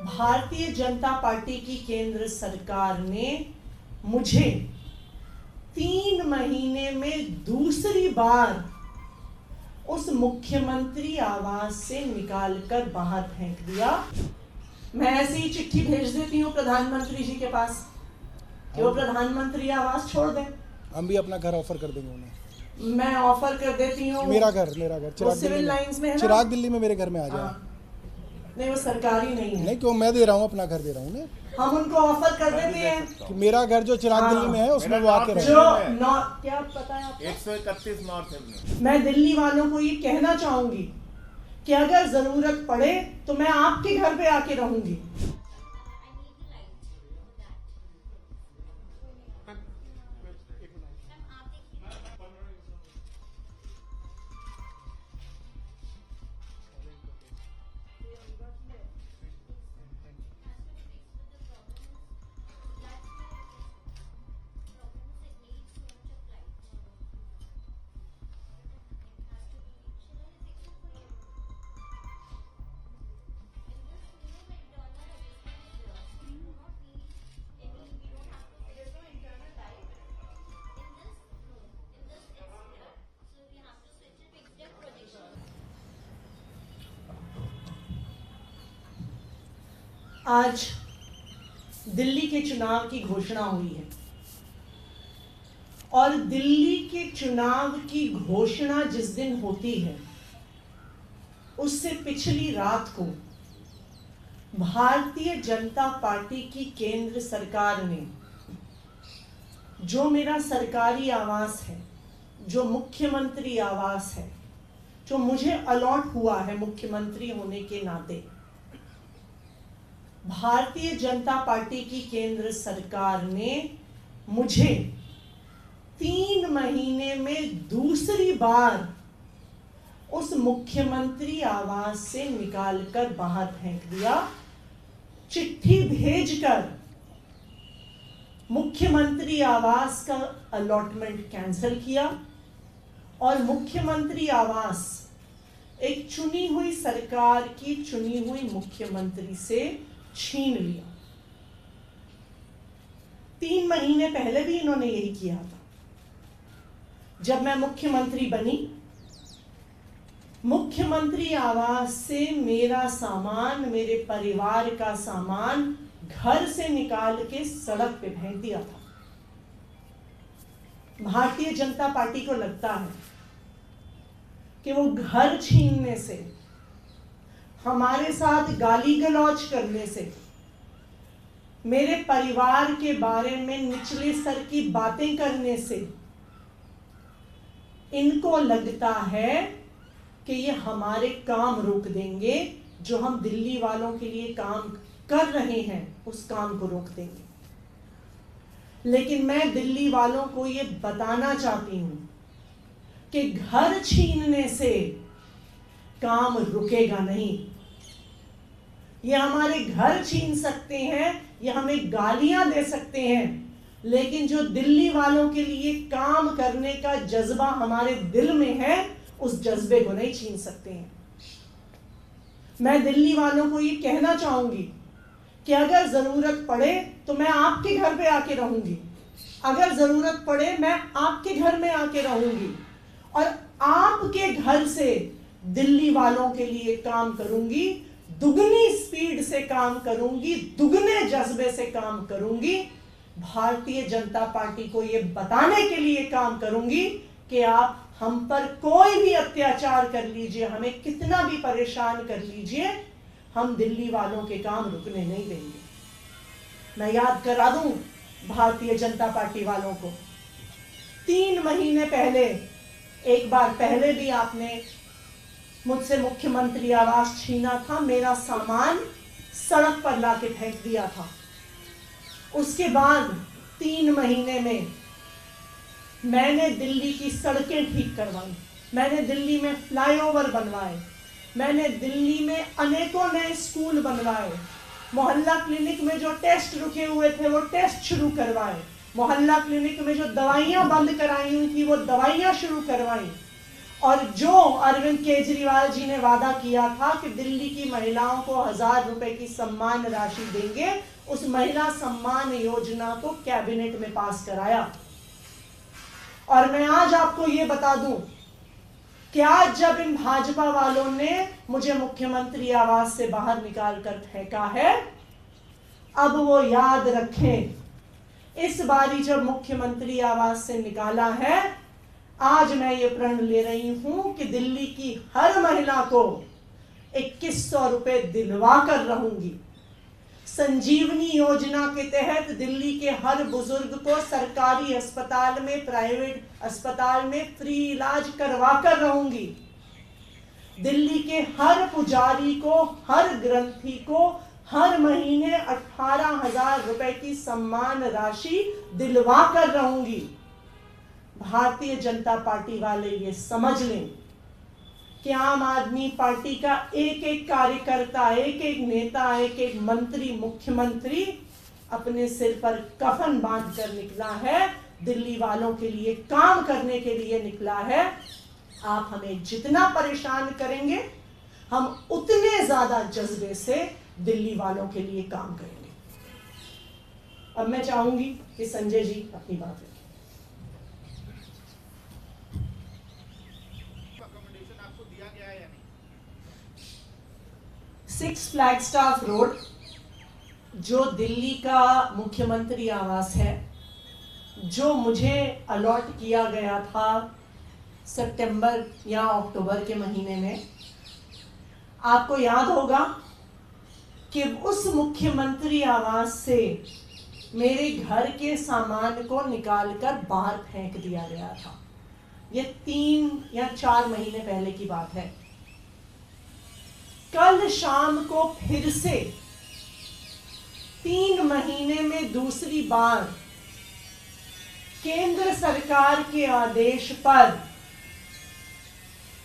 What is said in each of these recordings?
Bharatiya Janata party की केंद्र सरकार ने मुझे 3 महीने में दूसरी बार उस मुख्यमंत्री आवास से निकालकर बाहर फेंक दिया। मैं ऐसे ही चिट्ठी भेज देती हूँ प्रधानमंत्री जी के पास कि वो प्रधानमंत्री आवास छोड़ दें। हम भी अपना घर ऑफर कर देंगे उन्हें। मैं ऑफर कर देती हूँ। मेरा घर सिविल लाइंस में है ना? चिराग दिल्ली में मेरे घर में आ जाए। नहीं, वो सरकारी नहीं है। नहीं, क्यों? मैं दे रहा हूँ, अपना घर दे रहा हूँ उन्हें। हम उनको ऑफर कर देते हैं कि मेरा घर जो चिराग दिल्ली में है उसमें वो आके रहे। क्या पता है आपको? 131 नॉर्थ एवेन्यू। मैं दिल्ली वालों को ये कहना चाहूंगी कि अगर जरूरत पड़े तो मैं आपके घर पे आके रहूंगी। आज दिल्ली के चुनाव की घोषणा हुई है और दिल्ली के चुनाव की घोषणा जिस दिन होती है उससे पिछली रात को भारतीय जनता पार्टी की केंद्र सरकार ने जो मेरा सरकारी आवास है, जो मुख्यमंत्री आवास है, जो मुझे अलॉट हुआ है मुख्यमंत्री होने के नाते, भारतीय जनता पार्टी की केंद्र सरकार ने मुझे 3 महीने में दूसरी बार उस मुख्यमंत्री आवास से निकालकर बाहर फेंक दिया। चिट्ठी भेजकर मुख्यमंत्री आवास का अलॉटमेंट कैंसिल किया और मुख्यमंत्री आवास एक चुनी हुई सरकार की चुनी हुई मुख्यमंत्री से छीन लिया। 3 महीने पहले भी इन्होंने यही किया था। जब मैं मुख्यमंत्री बनी, मुख्यमंत्री आवास से मेरा सामान, मेरे परिवार का सामान घर से निकाल के सड़क पे फेंक दिया था। भारतीय जनता पार्टी को लगता है कि वो घर छीनने से, हमारे साथ गाली गलौज करने से, मेरे परिवार के बारे में निचले स्तर की बातें करने से इनको लगता है कि ये हमारे काम रोक देंगे। जो हम दिल्ली वालों के लिए काम कर रहे हैं उस काम को रोक देंगे। लेकिन मैं दिल्ली वालों को ये बताना चाहती हूं कि घर छीनने से काम रुकेगा नहीं। ये हमारे घर छीन सकते हैं, ये हमें गालियां दे सकते हैं, लेकिन जो दिल्ली वालों के लिए काम करने का जज्बा हमारे दिल में है उस जज्बे को नहीं छीन सकते हैं। मैं दिल्ली वालों को ये कहना चाहूंगी कि अगर जरूरत पड़े तो मैं आपके घर पे आके रहूंगी। अगर जरूरत पड़े मैं आपके घर में आके रहूंगी और आपके घर से दिल्ली वालों के लिए काम करूंगी, दुगनी स्पीड से काम करूंगी, दुगने जज्बे से काम करूंगी। भारतीय जनता पार्टी को यह बताने के लिए काम करूंगी कि आप हम पर कोई भी अत्याचार कर लीजिए, हमें कितना भी परेशान कर लीजिए, हम दिल्ली वालों के काम रुकने नहीं देंगे। मैं याद करा दूं भारतीय जनता पार्टी वालों को, 3 महीने पहले, एक बार पहले भी आपने मुझसे मुख्यमंत्री आवास छीना था, मेरा सामान सड़क पर लाके फेंक दिया था। उसके बाद 3 महीने में मैंने दिल्ली की सड़कें ठीक करवाई, मैंने दिल्ली में फ्लाईओवर बनवाए, मैंने दिल्ली में अनेकों नए स्कूल बनवाए, मोहल्ला क्लिनिक में जो टेस्ट रुके हुए थे वो टेस्ट शुरू करवाए, मोहल्ला क्लिनिक में जो दवाइयां बंद कराई हुई थी वो दवाइयां शुरू करवाई। और जो अरविंद केजरीवाल जी ने वादा किया था कि दिल्ली की महिलाओं को 1000 रुपए की सम्मान राशि देंगे, उस महिला सम्मान योजना को कैबिनेट में पास कराया। और मैं आज आपको ये बता दूं कि आज जब इन भाजपा वालों ने मुझे मुख्यमंत्री आवास से बाहर निकाल कर फेंका है, अब वो याद रखें, इस बारी जब मुख्यमंत्री आवास से निकाला है, आज मैं ये प्रण ले रही हूं कि दिल्ली की हर महिला को 2100 रुपए दिलवा कर रहूंगी। संजीवनी योजना के तहत दिल्ली के हर बुजुर्ग को सरकारी अस्पताल में, प्राइवेट अस्पताल में फ्री इलाज करवा कर रहूंगी। दिल्ली के हर पुजारी को, हर ग्रंथी को हर महीने 18,000 रुपए की सम्मान राशि दिलवा कर रहूंगी। भारतीय जनता पार्टी वाले ये समझ लें कि आम आदमी पार्टी का एक एक कार्यकर्ता, एक एक नेता, एक एक मंत्री, मुख्यमंत्री अपने सिर पर कफन बांध कर निकला है, दिल्ली वालों के लिए काम करने के लिए निकला है। आप हमें जितना परेशान करेंगे, हम उतने ज्यादा जज्बे से दिल्ली वालों के लिए काम करेंगे। अब मैं चाहूंगी कि संजय जी अपनी बात रखें। आपको दिया गया है या नहीं? 6 फ्लैगस्टाफ रोड, जो दिल्ली का मुख्यमंत्री आवास है, जो मुझे अलॉट किया गया था सितंबर या अक्टूबर के महीने में, आपको याद होगा कि उस मुख्यमंत्री आवास से मेरे घर के सामान को निकालकर बाहर फेंक दिया गया था। ये 3 या 4 महीने पहले की बात है। कल शाम को फिर से 3 महीने में दूसरी बार केंद्र सरकार के आदेश पर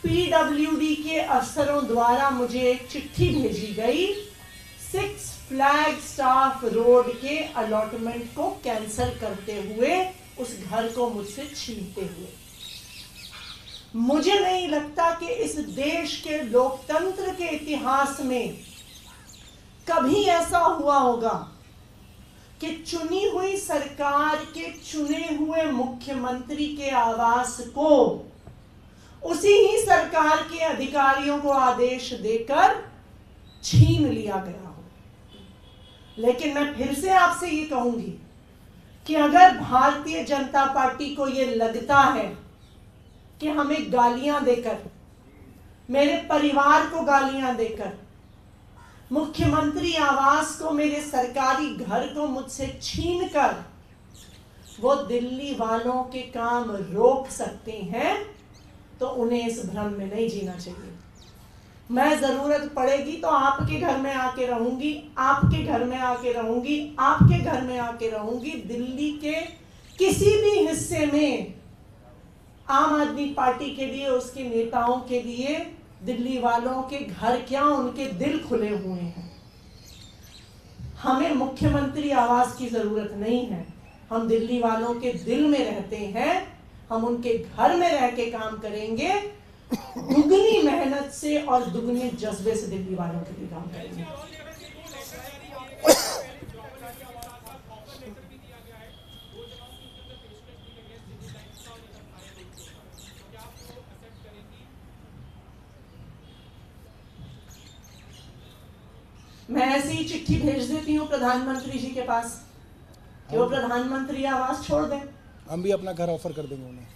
पीडब्ल्यूडी के अफसरों द्वारा मुझे एक चिट्ठी भेजी गई 6 फ्लैगस्टाफ रोड के अलॉटमेंट को कैंसिल करते हुए, उस घर को मुझसे छीनते हुए। मुझे नहीं लगता कि इस देश के लोकतंत्र के इतिहास में कभी ऐसा हुआ होगा कि चुनी हुई सरकार के चुने हुए मुख्यमंत्री के आवास को उसी ही सरकार के अधिकारियों को आदेश देकर छीन लिया गया हो। लेकिन मैं फिर से आपसे ये कहूंगी कि अगर भारतीय जनता पार्टी को ये लगता है कि हमें गालियां देकर, मेरे परिवार को गालियां देकर, मुख्यमंत्री आवास को, मेरे सरकारी घर को मुझसे छीनकर वो दिल्ली वालों के काम रोक सकते हैं, तो उन्हें इस भ्रम में नहीं जीना चाहिए। मैं जरूरत पड़ेगी तो आपके घर में आके रहूंगी, आपके घर में आके रहूंगी, आपके घर में आके रहूंगी। दिल्ली के किसी भी हिस्से में आम आदमी पार्टी के लिए, उसके नेताओं के लिए, दिल्ली वालों के घर क्या, उनके दिल खुले हुए हैं। हमें मुख्यमंत्री आवास की जरूरत नहीं है, हम दिल्ली वालों के दिल में रहते हैं। हम उनके घर में रह के काम करेंगे, दुगनी मेहनत से और दुगने जज्बे से दिल्ली वालों के लिए काम करेंगे। मैं ऐसी ही चिट्ठी भेज देती हूँ प्रधानमंत्री जी के पास कि वो प्रधानमंत्री आवास छोड़ दें। हम भी अपना घर ऑफर कर देंगे उन्हें।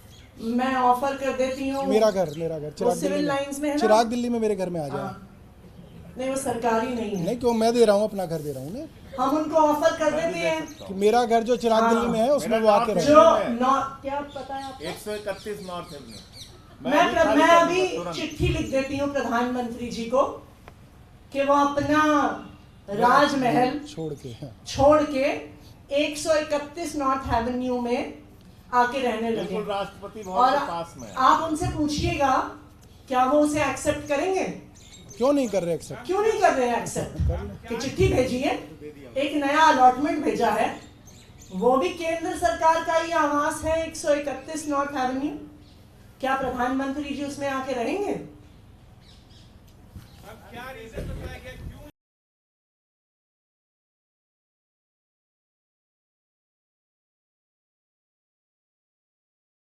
मैं ऑफर कर देती हूँ। मेरा घर सिविल लाइंस में है ना? चिराग दिल्ली में मेरे घर में आ जाए। नहीं, वो सरकारी नहीं है। नहीं, क्यों, मैं दे रहा हूँ, अपना घर दे रहा हूँ उन्हें। हम उनको ऑफर कर देते हैं कि मेरा घर जो चिराग दिल्ली में है उसमें वो आके रहे। क्या पता है आपको? 131 नॉर्थ एवेन्यू। मैं अभी चिट्ठी लिख देती हूँ प्रधानमंत्री जी को कि वो अपना राजमहल छोड़ के 131 नॉर्थ एवेन्यू में आके रहने लगे। राष्ट्रपति भवन के पास में। आप उनसे पूछिएगा क्या वो उसे एक्सेप्ट करेंगे? क्यों नहीं कर रहे एक्सेप्ट? क्यों नहीं कर रहे एक्सेप्ट? कि चिट्ठी भेजी है, एक नया अलॉटमेंट भेजा है, वो भी केंद्र सरकार का ही आवास है 131 नॉर्थ एवेन्यू। क्या प्रधानमंत्री जी उसमें आके रहेंगे? क्या रीजन बताया गया